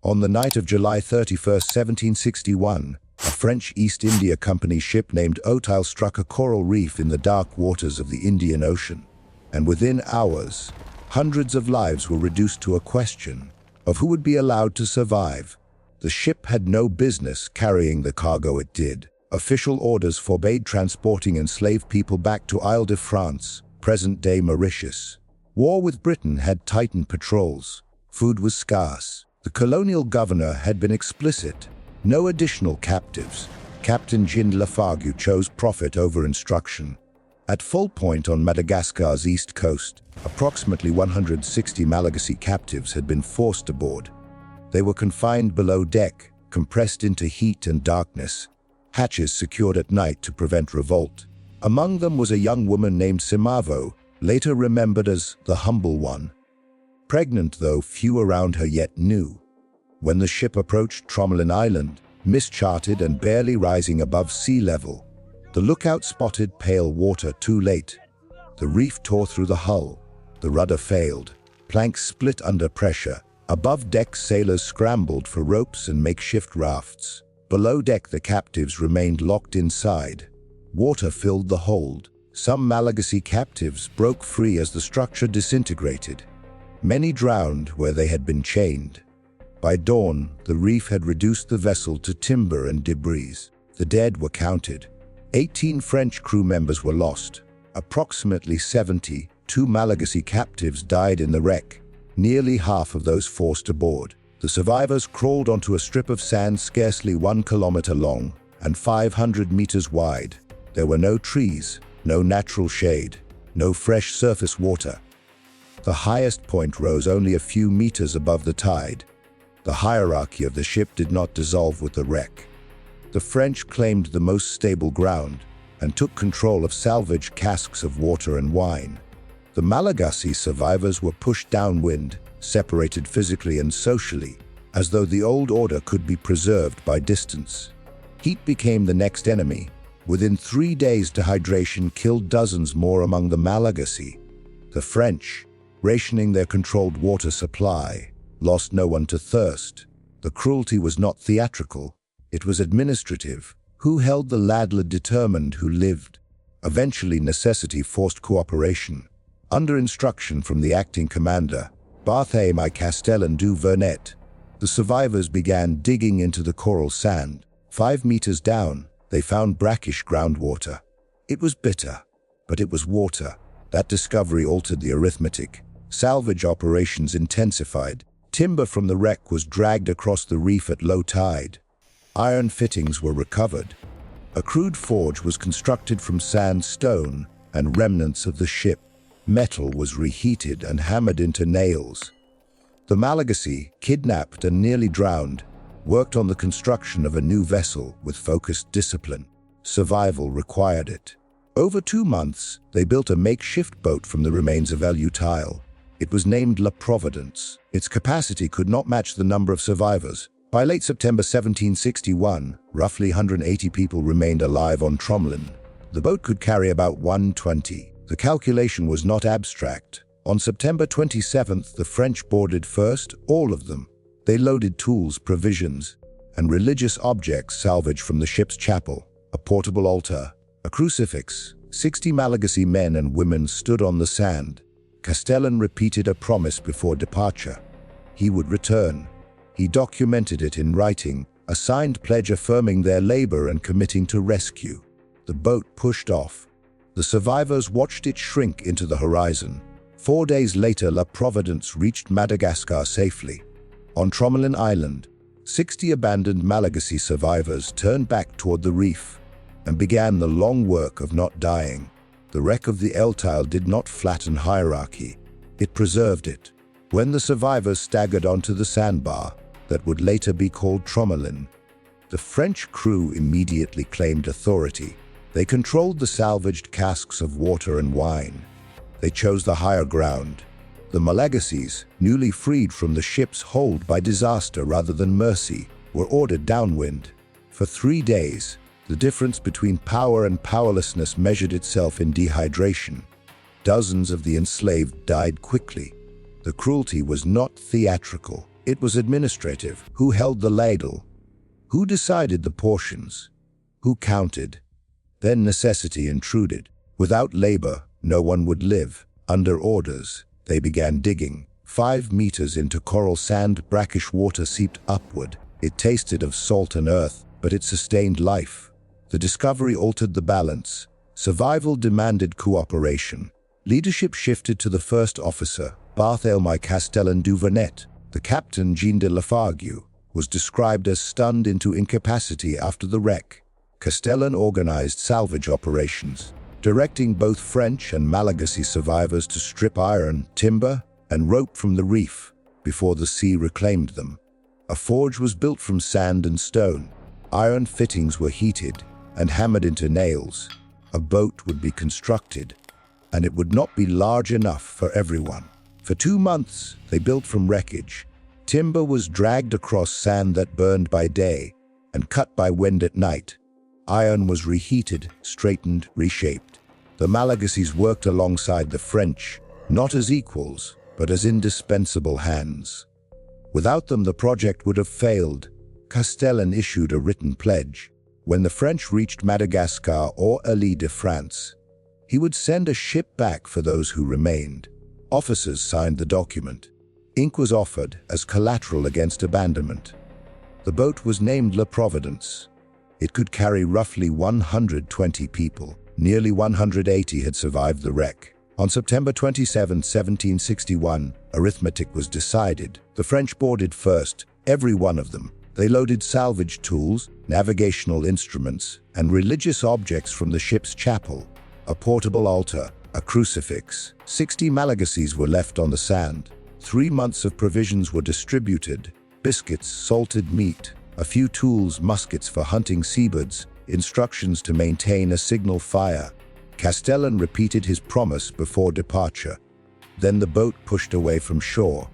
On the night of July 31, 1761, a French East India Company ship named Otile struck a coral reef in the dark waters of the Indian Ocean. And within hours, hundreds of lives were reduced to a question of who would be allowed to survive. The ship had no business carrying the cargo it did. Official orders forbade transporting enslaved people back to Île-de-France, present-day Mauritius. War with Britain had tightened patrols. Food was scarce. The colonial governor had been explicit. No additional captives. Captain Jean Lafargue chose profit over instruction. At Full Point on Madagascar's east coast, approximately 160 Malagasy captives had been forced aboard. They were confined below deck, compressed into heat and darkness, hatches secured at night to prevent revolt. Among them was a young woman named Simavo, later remembered as the Humble One. Pregnant, though few around her yet knew. When the ship approached Tromelin Island, mischarted and barely rising above sea level, the lookout spotted pale water too late. The reef tore through the hull. The rudder failed. Planks split under pressure. Above deck, sailors scrambled for ropes and makeshift rafts. Below deck, the captives remained locked inside. Water filled the hold. Some Malagasy captives broke free as the structure disintegrated. Many drowned where they had been chained. By dawn, the reef had reduced the vessel to timber and debris. The dead were counted. 18 French crew members were lost. Approximately 72 Malagasy captives died in the wreck, nearly half of those forced aboard. The survivors crawled onto a strip of sand scarcely 1 kilometer long and 500 meters wide. There were no trees, no natural shade, no fresh surface water. The highest point rose only a few meters above the tide. The hierarchy of the ship did not dissolve with the wreck. The French claimed the most stable ground and took control of salvaged casks of water and wine. The Malagasy survivors were pushed downwind, separated physically and socially, as though the old order could be preserved by distance. Heat became the next enemy. Within 3 days, dehydration killed dozens more among the Malagasy. The French, rationing their controlled water supply, lost no one to thirst. The cruelty was not theatrical, it was administrative. Who held the ladler determined who lived. Eventually, necessity forced cooperation. Under instruction from the acting commander, Barthélemy Castellan du Vernet, the survivors began digging into the coral sand. 5 meters down, they found brackish groundwater. It was bitter, but it was water. That discovery altered the arithmetic. Salvage operations intensified. Timber from the wreck was dragged across the reef at low tide. Iron fittings were recovered. A crude forge was constructed from sandstone and remnants of the ship. Metal was reheated and hammered into nails. The Malagasy, kidnapped and nearly drowned, worked on the construction of a new vessel with focused discipline. Survival required it. Over 2 months, they built a makeshift boat from the remains of Utile. It was named La Providence. Its capacity could not match the number of survivors. By late September 1761, roughly 180 people remained alive on Tromelin. The boat could carry about 120. The calculation was not abstract. On September 27th, the French boarded first, all of them. They loaded tools, provisions, and religious objects salvaged from the ship's chapel. A portable altar, a crucifix. 60 Malagasy men and women stood on the sand. Castellan repeated a promise before departure. He would return. He documented it in writing, a signed pledge affirming their labor and committing to rescue. The boat pushed off. The survivors watched it shrink into the horizon. 4 days later, La Providence reached Madagascar safely. On Tromelin Island, 60 abandoned Malagasy survivors turned back toward the reef and began the long work of not dying. The wreck of the Utile did not flatten hierarchy. It preserved it. When the survivors staggered onto the sandbar that would later be called Tromelin, the French crew immediately claimed authority. They controlled the salvaged casks of water and wine. They chose the higher ground. The Malagasys, newly freed from the ship's hold by disaster rather than mercy, were ordered downwind. For 3 days, the difference between power and powerlessness measured itself in dehydration. Dozens of the enslaved died quickly. The cruelty was not theatrical. It was administrative. Who held the ladle? Who decided the portions? Who counted? Then necessity intruded. Without labor, no one would live. Under orders, they began digging. 5 meters into coral sand, brackish water seeped upward. It tasted of salt and earth, but it sustained life. The discovery altered the balance. Survival demanded cooperation. Leadership shifted to the first officer, Barthélemy Castellan du Vernet. The captain, Jean de Lafargue, was described as stunned into incapacity after the wreck. Castellan organized salvage operations, directing both French and Malagasy survivors to strip iron, timber, and rope from the reef before the sea reclaimed them. A forge was built from sand and stone. Iron fittings were heated and hammered into nails. A boat would be constructed, and it would not be large enough for everyone. For 2 months, they built from wreckage. Timber was dragged across sand that burned by day and cut by wind at night. Iron was reheated, straightened, reshaped. The Malagasys worked alongside the French, not as equals, but as indispensable hands. Without them, the project would have failed. Castellan issued a written pledge. When the French reached Madagascar or Île de France, he would send a ship back for those who remained. Officers signed the document. Ink was offered as collateral against abandonment. The boat was named La Providence. It could carry roughly 120 people. Nearly 180 had survived the wreck. On September 27, 1761, arithmetic was decided. The French boarded first, every one of them. They loaded salvage tools, navigational instruments, and religious objects from the ship's chapel. A portable altar, a crucifix. 60 Malagasys were left on the sand. 3 months of provisions were distributed: biscuits, salted meat, a few tools, muskets for hunting seabirds, instructions to maintain a signal fire. Castellan repeated his promise before departure. Then the boat pushed away from shore.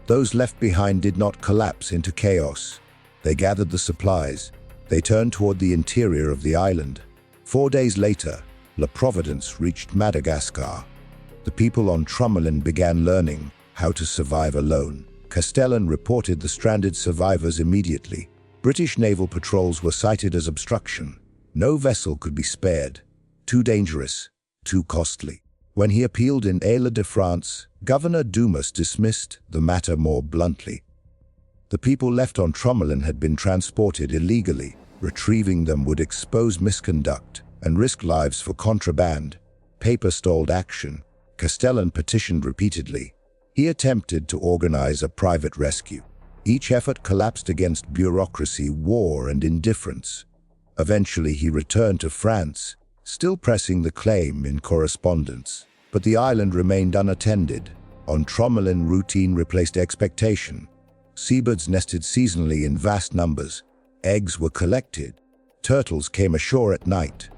Those left behind did not collapse into chaos. They gathered the supplies. They turned toward the interior of the island. 4 days later, La Providence reached Madagascar. The people on Tromelin began learning how to survive alone. Castellan reported the stranded survivors immediately. British naval patrols were cited as obstruction. No vessel could be spared. Too dangerous, too costly. When he appealed in Île de France, Governor Dumas dismissed the matter more bluntly. The people left on Tromelin had been transported illegally. Retrieving them would expose misconduct and risk lives for contraband. Paper stalled action. Castellan petitioned repeatedly. He attempted to organize a private rescue. Each effort collapsed against bureaucracy, war, and indifference. Eventually, he returned to France, still pressing the claim in correspondence. But the island remained unattended. On Tromelin, routine replaced expectation. Seabirds nested seasonally in vast numbers. Eggs were collected. Turtles came ashore at night.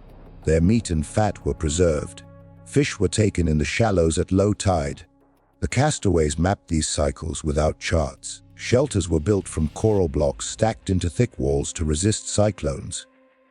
Their meat and fat were preserved. Fish were taken in the shallows at low tide. The castaways mapped these cycles without charts. Shelters were built from coral blocks stacked into thick walls to resist cyclones.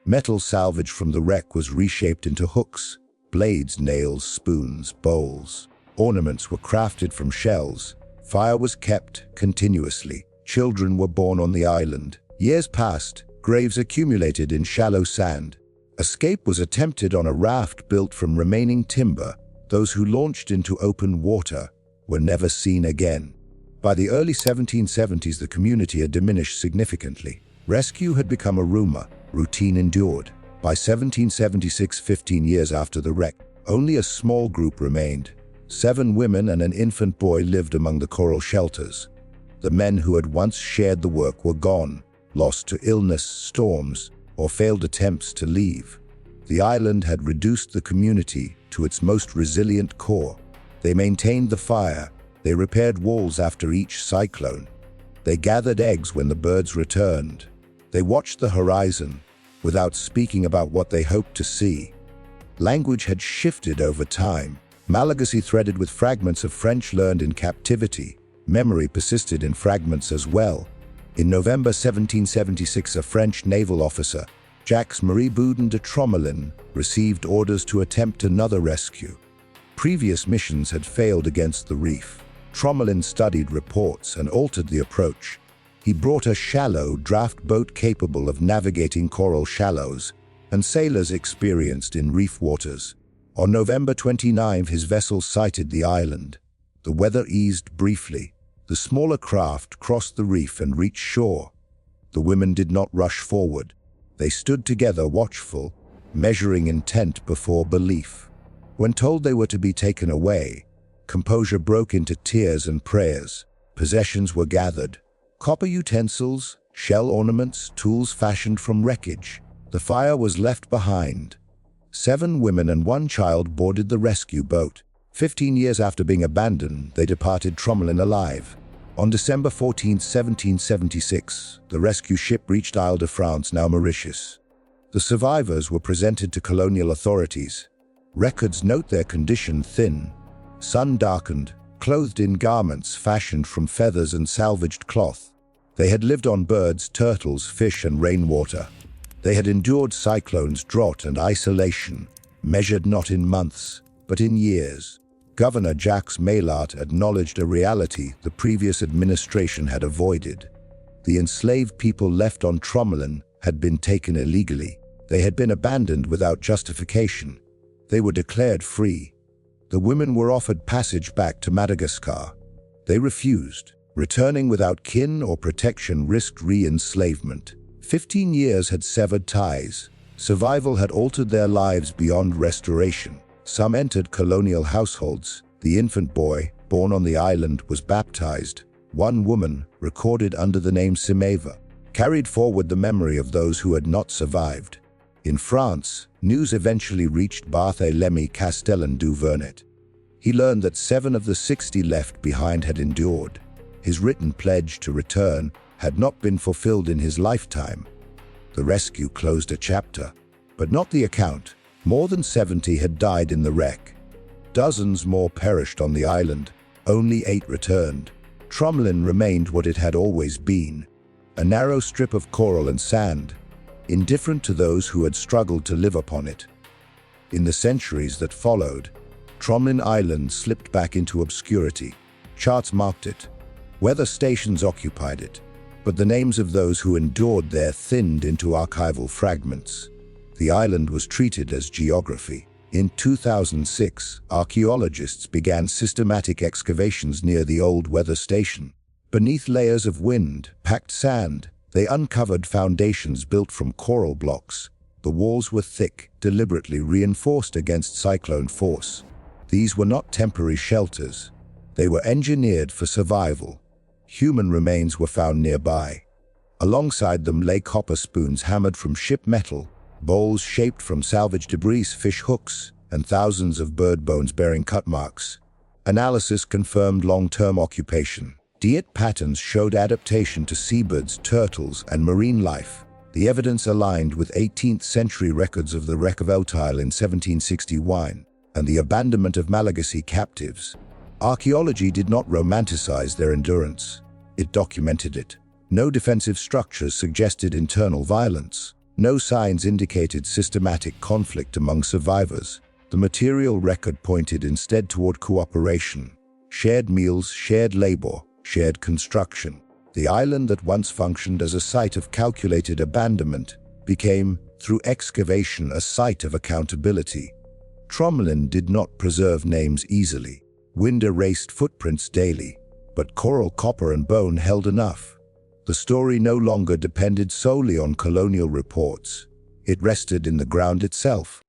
Metal salvage from the wreck was reshaped into hooks, blades, nails, spoons, bowls. Ornaments were crafted from shells. Fire was kept continuously. Children were born on the island. Years passed. Graves accumulated in shallow sand. Escape was attempted on a raft built from remaining timber. Those who launched into open water were never seen again. By the early 1770s, the community had diminished significantly. Rescue had become a rumor. Routine endured. By 1776, 15 years after the wreck, only a small group remained. 7 women and an infant boy lived among the coral shelters. The men who had once shared the work were gone, lost to illness, storms, or failed attempts to leave. The island had reduced the community to its most resilient core. They maintained the fire. They repaired walls after each cyclone. They gathered eggs when the birds returned. They watched the horizon without speaking about what they hoped to see. Language had shifted over time. Malagasy threaded with fragments of French learned in captivity. Memory persisted in fragments as well. In November 1776, a French naval officer, Jacques-Marie Boudin de Tromelin, received orders to attempt another rescue. Previous missions had failed against the reef. Tromelin studied reports and altered the approach. He brought a shallow draft boat capable of navigating coral shallows and sailors experienced in reef waters. On November 29, his vessel sighted the island. The weather eased briefly. The smaller craft crossed the reef and reached shore. The women did not rush forward. They stood together watchful, measuring intent before belief. When told they were to be taken away, composure broke into tears and prayers. Possessions were gathered. Copper utensils, shell ornaments, tools fashioned from wreckage. The fire was left behind. 7 women and 1 child boarded the rescue boat. 15 years after being abandoned, they departed Tromelin alive. On December 14, 1776, the rescue ship reached Isle de France, now Mauritius. The survivors were presented to colonial authorities. Records note their condition: thin, sun-darkened, clothed in garments fashioned from feathers and salvaged cloth. They had lived on birds, turtles, fish, and rainwater. They had endured cyclones, drought, and isolation, measured not in months, but in years. Governor Jacques Maillart acknowledged a reality the previous administration had avoided. The enslaved people left on Tromelin had been taken illegally. They had been abandoned without justification. They were declared free. The women were offered passage back to Madagascar. They refused. Returning without kin or protection risked re-enslavement. 15 years had severed ties. Survival had altered their lives beyond restoration. Some entered colonial households. The infant boy, born on the island, was baptized. One woman, recorded under the name Simeva, carried forward the memory of those who had not survived. In France, news eventually reached Barthélemy Castellan du Vernet. He learned that 7 of the 60 left behind had endured. His written pledge to return had not been fulfilled in his lifetime. The rescue closed a chapter, but not the account. More than 70 had died in the wreck. Dozens more perished on the island. Only 8 returned. Tromelin remained what it had always been, a narrow strip of coral and sand, indifferent to those who had struggled to live upon it. In the centuries that followed, Tromelin Island slipped back into obscurity. Charts marked it. Weather stations occupied it, but the names of those who endured there thinned into archival fragments. The island was treated as geography. In 2006, archaeologists began systematic excavations near the old weather station. Beneath layers of wind-packed sand, they uncovered foundations built from coral blocks. The walls were thick, deliberately reinforced against cyclone force. These were not temporary shelters. They were engineered for survival. Human remains were found nearby. Alongside them lay copper spoons hammered from ship metal, bowls shaped from salvaged debris, fish hooks, and thousands of bird bones bearing cut marks. Analysis confirmed long-term occupation. Diet patterns showed adaptation to seabirds, turtles, and marine life. The evidence aligned with 18th-century records of the wreck of Otail in 1761 and the abandonment of Malagasy captives. Archaeology did not romanticize their endurance. It documented it. No defensive structures suggested internal violence. No signs indicated systematic conflict among survivors. The material record pointed instead toward cooperation. Shared meals, shared labor, shared construction. The island that once functioned as a site of calculated abandonment became, through excavation, a site of accountability. Tromelin did not preserve names easily. Wind erased footprints daily, but coral, copper, and bone held enough. The story no longer depended solely on colonial reports. It rested in the ground itself.